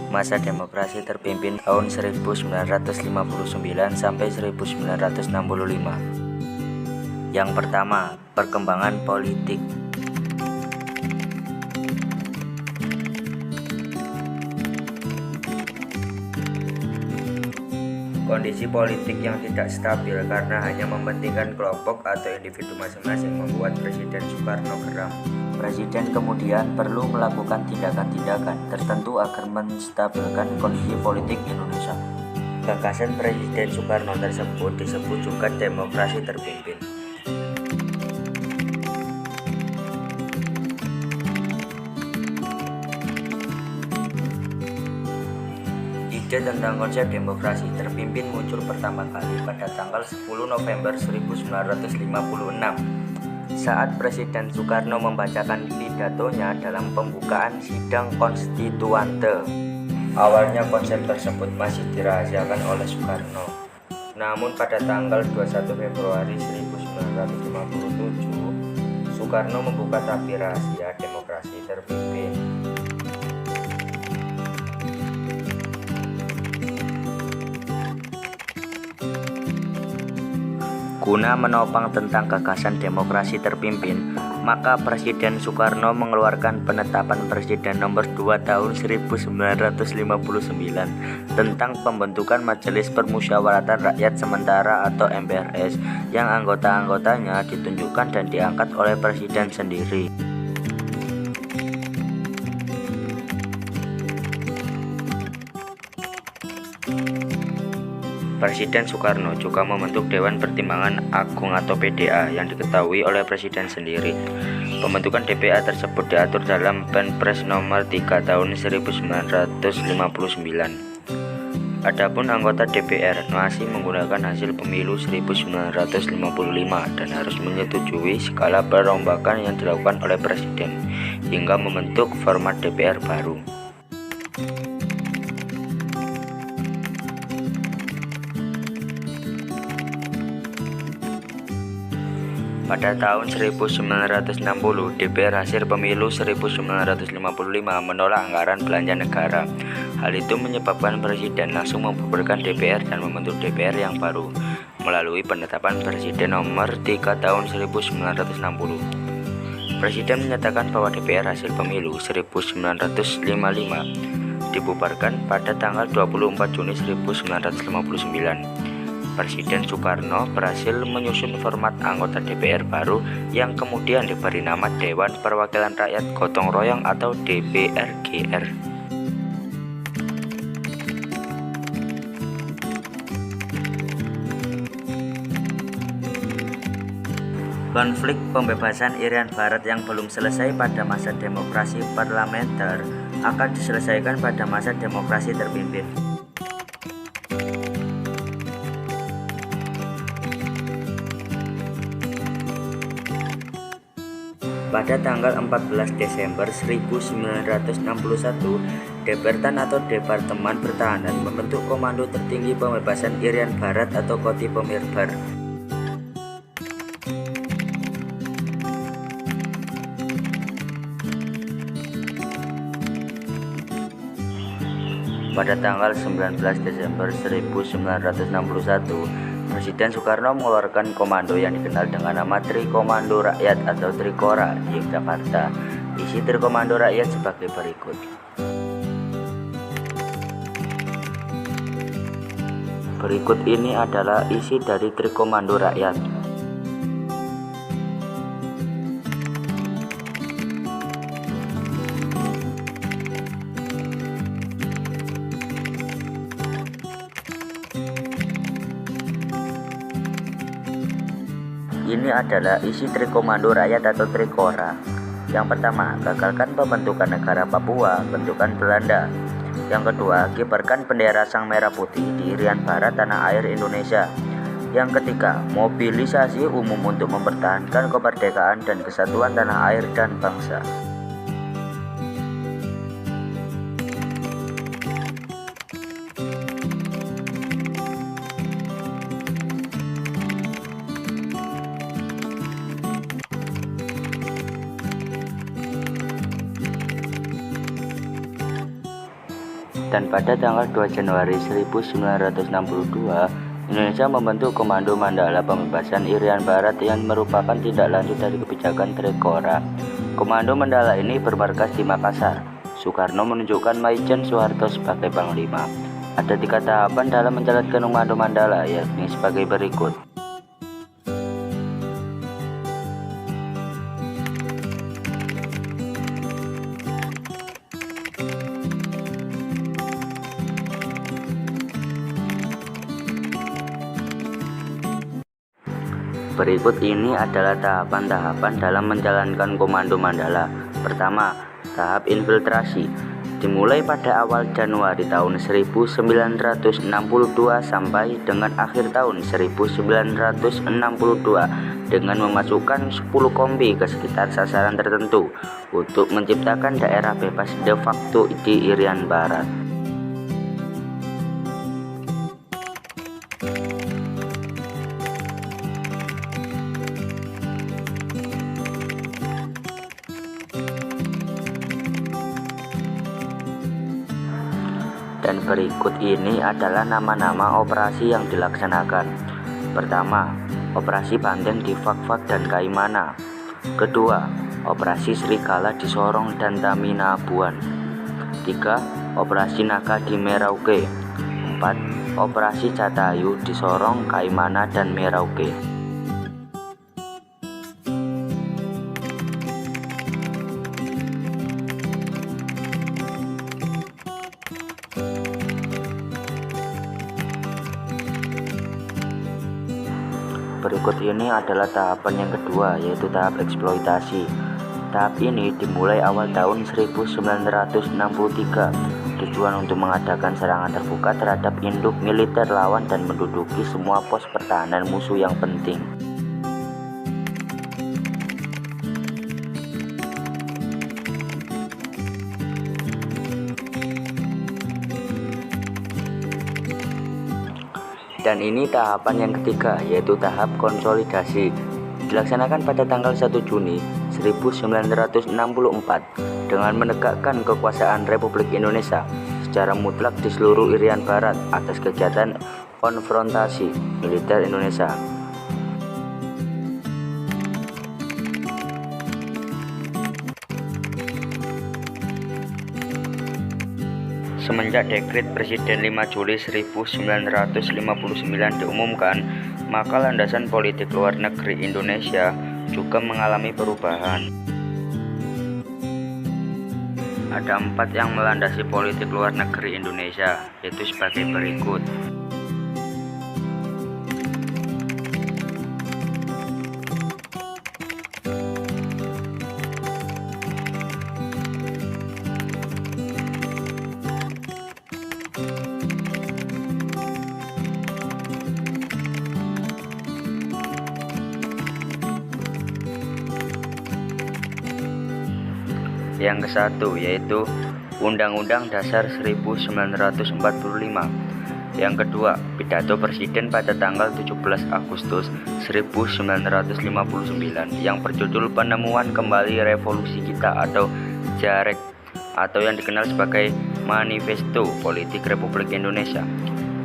Masa demokrasi terpimpin tahun 1959 sampai 1965. Yang pertama, perkembangan politik. Kondisi politik yang tidak stabil karena hanya mementingkan kelompok atau individu masing-masing membuat Presiden Soekarno geram. Presiden kemudian perlu melakukan tindakan-tindakan tertentu agar menstabilkan kondisi politik Indonesia. Gagasan Presiden Soekarno tersebut disebut juga demokrasi terpimpin. Ide tentang konsep demokrasi terpimpin muncul pertama kali pada tanggal 10 November 1956 saat Presiden Soekarno membacakan pidatonya dalam pembukaan sidang konstituante. Awalnya konsep tersebut masih dirahasiakan oleh Soekarno. Namun pada tanggal 21 Februari 1957, Soekarno membuka tabir rahasia demokrasi terpimpin. Guna menopang tentang gagasan demokrasi terpimpin, maka Presiden Soekarno mengeluarkan penetapan Presiden nomor 2 tahun 1959 tentang pembentukan Majelis Permusyawaratan Rakyat Sementara atau MPRS yang anggota-anggotanya ditunjukkan dan diangkat oleh Presiden sendiri. Presiden Soekarno juga membentuk Dewan Pertimbangan Agung atau PDA yang diketahui oleh Presiden sendiri. Pembentukan DPA tersebut diatur dalam Perpres nomor 3 tahun 1959. Adapun anggota DPR masih menggunakan hasil pemilu 1955 dan harus menyetujui segala perombakan yang dilakukan oleh Presiden hingga membentuk format DPR baru. Pada tahun 1960, DPR hasil pemilu 1955 menolak anggaran belanja negara. Hal itu menyebabkan Presiden langsung membubarkan DPR dan membentuk DPR yang baru melalui penetapan Presiden nomor 3 tahun 1960. Presiden menyatakan bahwa DPR hasil pemilu 1955 dibubarkan pada tanggal 24 Juni 1959. Presiden Soekarno berhasil menyusun format anggota DPR baru yang kemudian diberi nama Dewan Perwakilan Rakyat Gotong Royong atau DPRGR. Konflik pembebasan Irian Barat yang belum selesai pada masa demokrasi parlementer akan diselesaikan pada masa demokrasi terpimpin. Pada tanggal 14 Desember 1961, Depertan atau Departemen Pertahanan membentuk Komando Tertinggi Pembebasan Irian Barat atau Kotipomirbar. Pada tanggal 19 Desember 1961, Presiden Soekarno mengeluarkan komando yang dikenal dengan nama Trikomando Rakyat atau Trikora di Yogyakarta. Isi Trikomando Rakyat sebagai berikut. Berikut ini adalah isi dari Trikomando Rakyat. Ini adalah isi Trikomando Rakyat atau Trikora. Yang pertama, gagalkan pembentukan negara Papua, bentukan Belanda. Yang kedua, kibarkan bendera Sang Merah Putih di Irian Barat tanah air Indonesia. Yang ketiga, mobilisasi umum untuk mempertahankan kemerdekaan dan kesatuan tanah air dan bangsa. Dan pada tanggal 2 Januari 1962, Indonesia membentuk Komando Mandala Pembebasan Irian Barat yang merupakan tindak lanjut dari kebijakan Trikora. Komando Mandala ini bermarkas di Makassar. Soekarno menunjukkan Maijen Soeharto sebagai Panglima. Ada 3 tahapan dalam menjalankan Komando Mandala, yakni sebagai berikut. Berikut ini adalah tahapan-tahapan dalam menjalankan Komando Mandala. Pertama, tahap infiltrasi. Dimulai pada awal Januari tahun 1962 sampai dengan akhir tahun 1962 dengan memasukkan 10 kombi ke sekitar sasaran tertentu untuk menciptakan daerah bebas de facto di Irian Barat. Dan berikut ini adalah nama-nama operasi yang dilaksanakan. Pertama, Operasi Banten di Fak-Fak dan Kaimana. Kedua, Operasi Serigala di Sorong dan Taminabuan. 3. Operasi Naga di Merauke. 4. Operasi Jatayu di Sorong, Kaimana, dan Merauke. Berikut ini adalah tahapan yang kedua, yaitu tahap eksploitasi. Tahap ini dimulai awal tahun 1963. Tujuan untuk mengadakan serangan terbuka terhadap induk militer lawan dan menduduki semua pos pertahanan musuh yang penting. Dan ini tahapan yang ketiga, yaitu tahap konsolidasi. Dilaksanakan pada tanggal 1 Juni 1964 dengan menegakkan kekuasaan Republik Indonesia secara mutlak di seluruh Irian Barat atas kegiatan konfrontasi militer Indonesia. Semenjak Dekret Presiden 5 Juli 1959 diumumkan, maka landasan politik luar negeri Indonesia juga mengalami perubahan. Ada 4 yang melandasi politik luar negeri Indonesia, yaitu sebagai berikut. Yang ke-1 yaitu Undang-Undang Dasar 1945. Yang kedua, pidato Presiden pada tanggal 17 Agustus 1959 yang berjudul Penemuan Kembali Revolusi Kita atau JAREK, atau yang dikenal sebagai Manifesto Politik Republik Indonesia.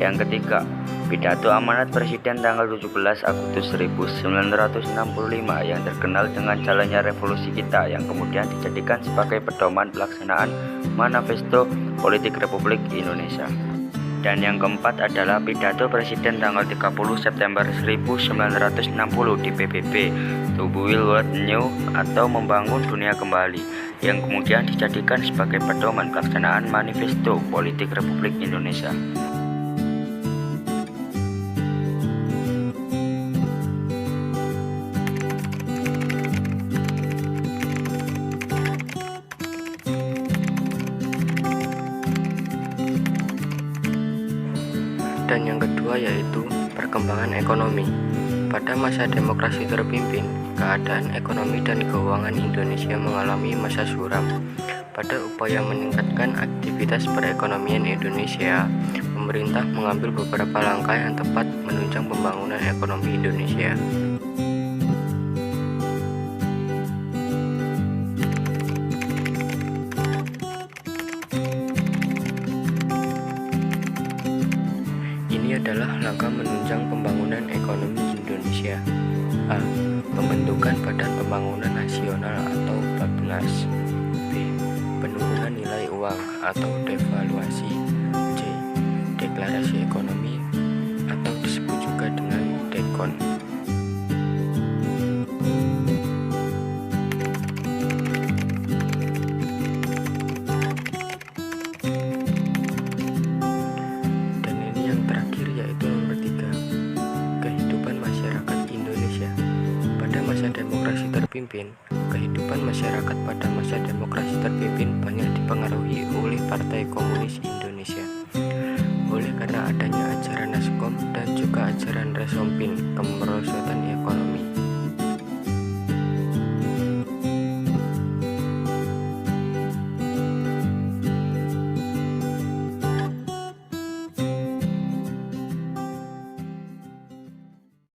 Yang ketiga, pidato amanat Presiden tanggal 17 Agustus 1965 yang terkenal dengan Jalannya Revolusi Kita, yang kemudian dijadikan sebagai pedoman pelaksanaan Manifesto Politik Republik Indonesia. Dan yang keempat adalah pidato Presiden tanggal 30 September 1960 di PBB, To Build World New atau Membangun Dunia Kembali, yang kemudian dijadikan sebagai pedoman pelaksanaan Manifesto Politik Republik Indonesia. Dan yang kedua yaitu perkembangan ekonomi. Pada masa demokrasi terpimpin, keadaan ekonomi dan keuangan Indonesia mengalami masa suram. Pada upaya meningkatkan aktivitas perekonomian Indonesia, pemerintah mengambil beberapa langkah yang tepat menunjang pembangunan ekonomi Indonesia. adalah langkah menunjang pembangunan ekonomi Indonesia. A. Pembentukan Badan Pembangunan Nasional atau Bappenas. B. Penurunan nilai uang atau devaluasi. C. Deklarasi ekonomi atau disebut juga dengan dekon. Dan ini yang terakhir yaitu nomor 3. Kehidupan masyarakat Indonesia. Pada masa demokrasi terpimpin, kehidupan masyarakat pada masa demokrasi terpimpin banyak dipengaruhi oleh Partai Komunis Indonesia. Oleh karena adanya ajaran Naskom dan juga ajaran Resompin, kemudian